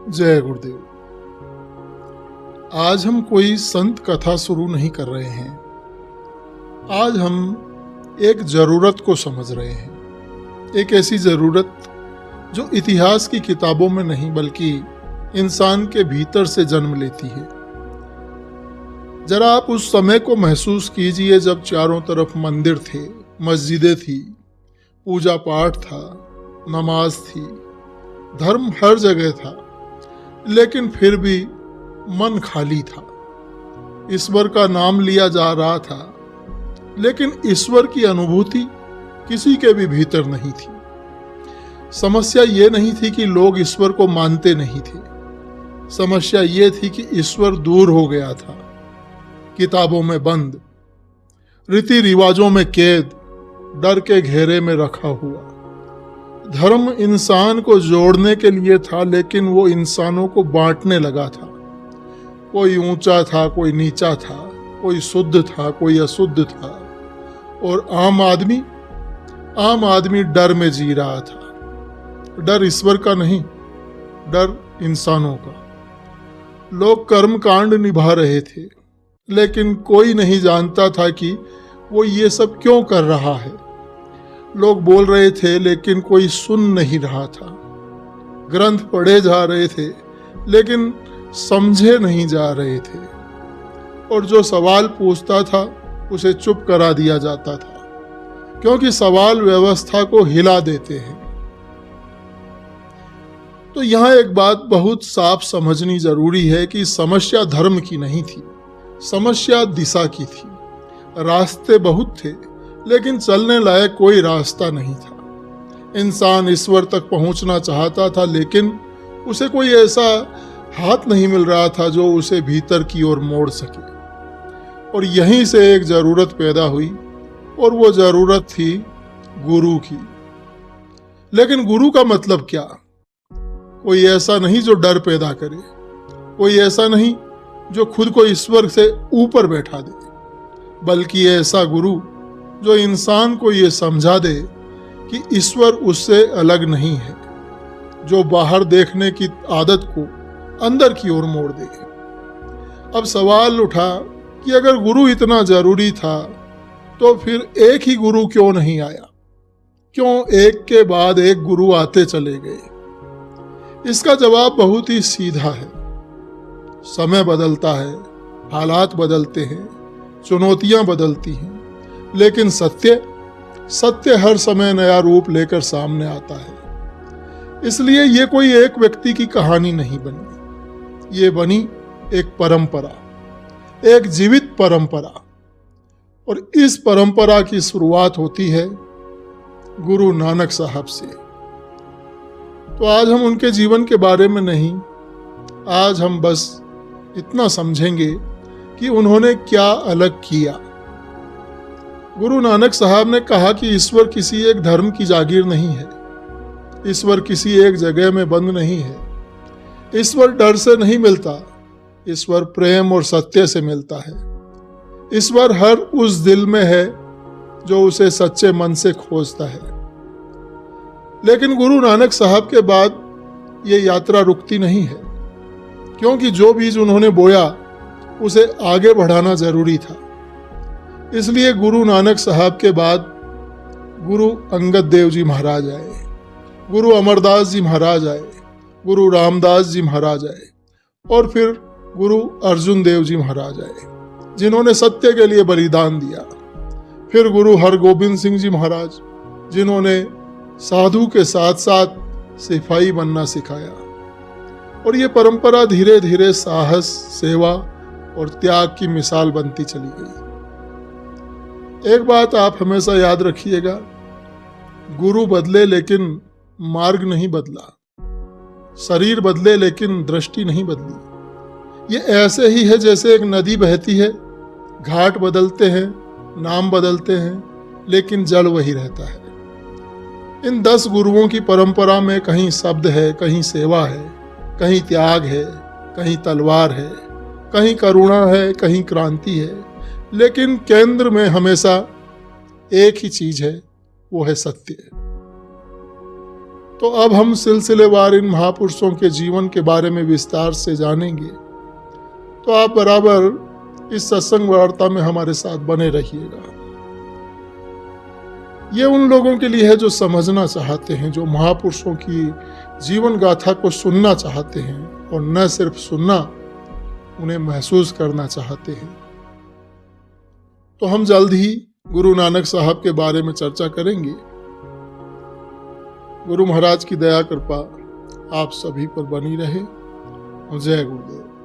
जय गुरुदेव। आज हम कोई संत कथा शुरू नहीं कर रहे हैं। आज हम एक ज़रूरत को समझ रहे हैं। एक ऐसी ज़रूरत जो इतिहास की किताबों में नहीं बल्कि इंसान के भीतर से जन्म लेती है। जरा आप उस समय को महसूस कीजिए जब चारों तरफ मंदिर थे, मस्जिदें थी, पूजा पाठ था, नमाज थी, धर्म हर जगह था, लेकिन फिर भी मन खाली था। ईश्वर का नाम लिया जा रहा था, लेकिन ईश्वर की अनुभूति किसी के भी भीतर नहीं थी। समस्या ये नहीं थी कि लोग ईश्वर को मानते नहीं थे। समस्या ये थी कि ईश्वर दूर हो गया था, किताबों में बंद, रीति रिवाजों में कैद, डर के घेरे में रखा हुआ। धर्म इंसान को जोड़ने के लिए था, लेकिन वो इंसानों को बांटने लगा था। कोई ऊंचा था, कोई नीचा था, कोई शुद्ध था, कोई अशुद्ध था, और आम आदमी डर में जी रहा था। डर ईश्वर का नहीं, डर इंसानों का। लोग कर्म कांड निभा रहे थे, लेकिन कोई नहीं जानता था कि वो ये सब क्यों कर रहा है। लोग बोल रहे थे, लेकिन कोई सुन नहीं रहा था। ग्रंथ पढ़े जा रहे थे, लेकिन समझे नहीं जा रहे थे। और जो सवाल पूछता था उसे चुप करा दिया जाता था, क्योंकि सवाल व्यवस्था को हिला देते हैं। तो यहाँ एक बात बहुत साफ समझनी जरूरी है कि समस्या धर्म की नहीं थी, समस्या दिशा की थी। रास्ते बहुत थे, लेकिन चलने लायक कोई रास्ता नहीं था। इंसान ईश्वर तक पहुंचना चाहता था, लेकिन उसे कोई ऐसा हाथ नहीं मिल रहा था जो उसे भीतर की ओर मोड़ सके। और यहीं से एक जरूरत पैदा हुई, और वो जरूरत थी गुरु की। लेकिन गुरु का मतलब क्या? कोई ऐसा नहीं जो डर पैदा करे, कोई ऐसा नहीं जो खुद को ईश्वर से ऊपर बैठा दे, बल्कि ऐसा गुरु जो इंसान को ये समझा दे कि ईश्वर उससे अलग नहीं है, जो बाहर देखने की आदत को अंदर की ओर मोड़ दे। अब सवाल उठा कि अगर गुरु इतना जरूरी था, तो फिर एक ही गुरु क्यों नहीं आया? क्यों एक के बाद एक गुरु आते चले गए? इसका जवाब बहुत ही सीधा है। समय बदलता है, हालात बदलते हैं, चुनौतियां बदलती हैं, लेकिन सत्य हर समय नया रूप लेकर सामने आता है। इसलिए ये कोई एक व्यक्ति की कहानी नहीं बनी, ये बनी एक परंपरा, एक जीवित परंपरा। और इस परंपरा की शुरुआत होती है गुरु नानक साहब से। तो आज हम उनके जीवन के बारे में नहीं, आज हम बस इतना समझेंगे कि उन्होंने क्या अलग किया। गुरु नानक साहब ने कहा कि ईश्वर किसी एक धर्म की जागीर नहीं है, ईश्वर किसी एक जगह में बंद नहीं है, ईश्वर डर से नहीं मिलता, ईश्वर प्रेम और सत्य से मिलता है। ईश्वर हर उस दिल में है जो उसे सच्चे मन से खोजता है। लेकिन गुरु नानक साहब के बाद ये यात्रा रुकती नहीं है, क्योंकि जो बीज उन्होंने बोया उसे आगे बढ़ाना जरूरी था। इसलिए गुरु नानक साहब के बाद गुरु अंगद देव जी महाराज आए, गुरु अमरदास जी महाराज आए, गुरु रामदास जी महाराज आए, और फिर गुरु अर्जुन देव जी महाराज आए, जिन्होंने सत्य के लिए बलिदान दिया। फिर गुरु हरगोबिंद सिंह जी महाराज, जिन्होंने साधु के साथ साथ सिपाही बनना सिखाया। और ये परंपरा धीरे धीरे साहस, सेवा और त्याग की मिसाल बनती चली गई। एक बात आप हमेशा याद रखिएगा, गुरु बदले लेकिन मार्ग नहीं बदला, शरीर बदले लेकिन दृष्टि नहीं बदली। ये ऐसे ही है जैसे एक नदी बहती है, घाट बदलते हैं, नाम बदलते हैं, लेकिन जल वही रहता है। इन 10 गुरुओं की परंपरा में कहीं शब्द है, कहीं सेवा है, कहीं त्याग है, कहीं तलवार है, कहीं करुणा है, कहीं क्रांति है, लेकिन केंद्र में हमेशा एक ही चीज है, वो है सत्य। तो अब हम सिलसिलेवार इन महापुरुषों के जीवन के बारे में विस्तार से जानेंगे। तो आप बराबर इस सत्संग वार्ता में हमारे साथ बने रहिएगा। ये उन लोगों के लिए है जो समझना चाहते हैं, जो महापुरुषों की जीवन गाथा को सुनना चाहते हैं और न सिर्फ सुनना, उन्हें महसूस करना चाहते हैं। तो हम जल्द ही गुरु नानक साहब के बारे में चर्चा करेंगे। गुरु महाराज की दया कृपा आप सभी पर बनी रहे। जय गुरुदेव।